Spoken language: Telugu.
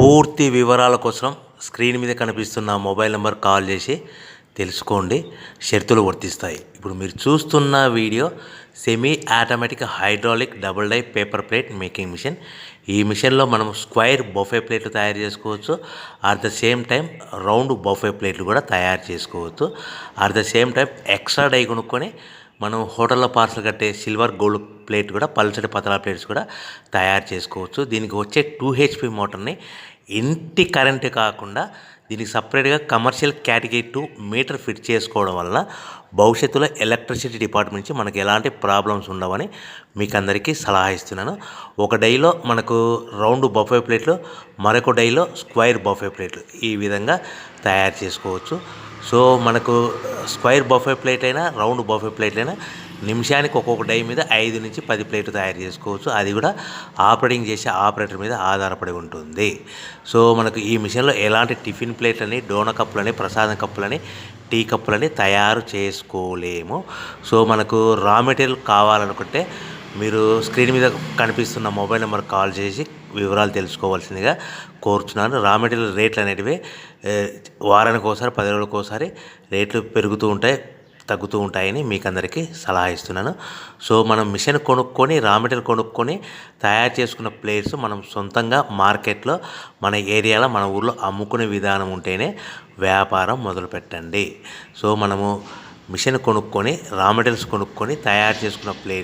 పూర్తి వివరాల కోసం స్క్రీన్ మీద కనిపిస్తున్న మొబైల్ నెంబర్ కాల్ చేసి తెలుసుకోండి. షరతులు వర్తిస్తాయి. ఇప్పుడు మీరు చూస్తున్న video semi automatic hydraulic double die paper plate making machine. ఈ మిషన్లో మనం స్క్వైర్ బఫే ప్లేట్లు తయారు చేసుకోవచ్చు. At the same time round buffet ప్లేట్లు కూడా తయారు చేసుకోవచ్చు. At the same time extra die కొనుక్కొని మనం హోటల్లో పార్సల్ కట్టే సిల్వర్ గోల్డ్ ప్లేట్ కూడా పల్చటి పతలా ప్లేట్స్ కూడా తయారు చేసుకోవచ్చు. దీనికి వచ్చే 2 HP మోటార్ని ఇంటి కరెంటు కాకుండా దీనికి సపరేట్గా కమర్షియల్ కేటగిరీ 2 మీటర్ ఫిట్ చేసుకోవడం వల్ల భవిష్యత్తులో ఎలక్ట్రిసిటీ డిపార్ట్మెంట్ నుంచి మనకి ఎలాంటి ప్రాబ్లమ్స్ ఉండవని మీకు అందరికీ సలహా ఇస్తున్నాను. ఒక డైలో మనకు రౌండ్ బఫే ప్లేట్లు, మరొక డైలో స్క్వైర్ బఫే ప్లేట్లు ఈ విధంగా తయారు చేసుకోవచ్చు. సో మనకు స్క్వైర్ బఫే ప్లేట్ అయినా రౌండ్ బఫే ప్లేట్ అయినా నిమిషానికి ఒక్కొక్క డై మీద 5 నుంచి 10 ప్లేట్లు తయారు చేసుకోవచ్చు. అది కూడా ఆపరేటింగ్ చేసే ఆపరేటర్ మీద ఆధారపడి ఉంటుంది. సో మనకు ఈ మిషన్లో ఎలాంటి టిఫిన్ ప్లేట్లని, డోనా కప్పులని, ప్రసాదం కప్పులని, టీ కప్పులని తయారు చేసుకోలేము. సో మనకు రా మెటీరియల్ కావాలనుకుంటే మీరు స్క్రీన్ మీద కనిపిస్తున్న మొబైల్ నెంబర్ కాల్ చేసి వివరాలు తెలుసుకోవాల్సిందిగా కోరుచున్నాను. రా మెటీరియల్ రేట్లు అనేటివి వారానికి ఒకసారి, 10 రోజులకు ఒకసారి రేట్లు పెరుగుతూ ఉంటాయి, తగ్గుతూ ఉంటాయని మీకు అందరికీ సలహా ఇస్తున్నాను. సో మనం మిషన్ కొనుక్కొని, రా మెటీరియల్ కొనుక్కొని తయారు చేసుకున్న ప్లేట్స్ మనం సొంతంగా మార్కెట్లో మన ఏరియాలో, మన ఊర్లో అమ్ముకునే విధానం ఉంటేనే వ్యాపారం మొదలుపెట్టండి. సో మనము మిషన్ కొనుక్కొని, రా మెటీరియల్స్ కొనుక్కొని తయారు చేసుకున్న ప్లేట్స్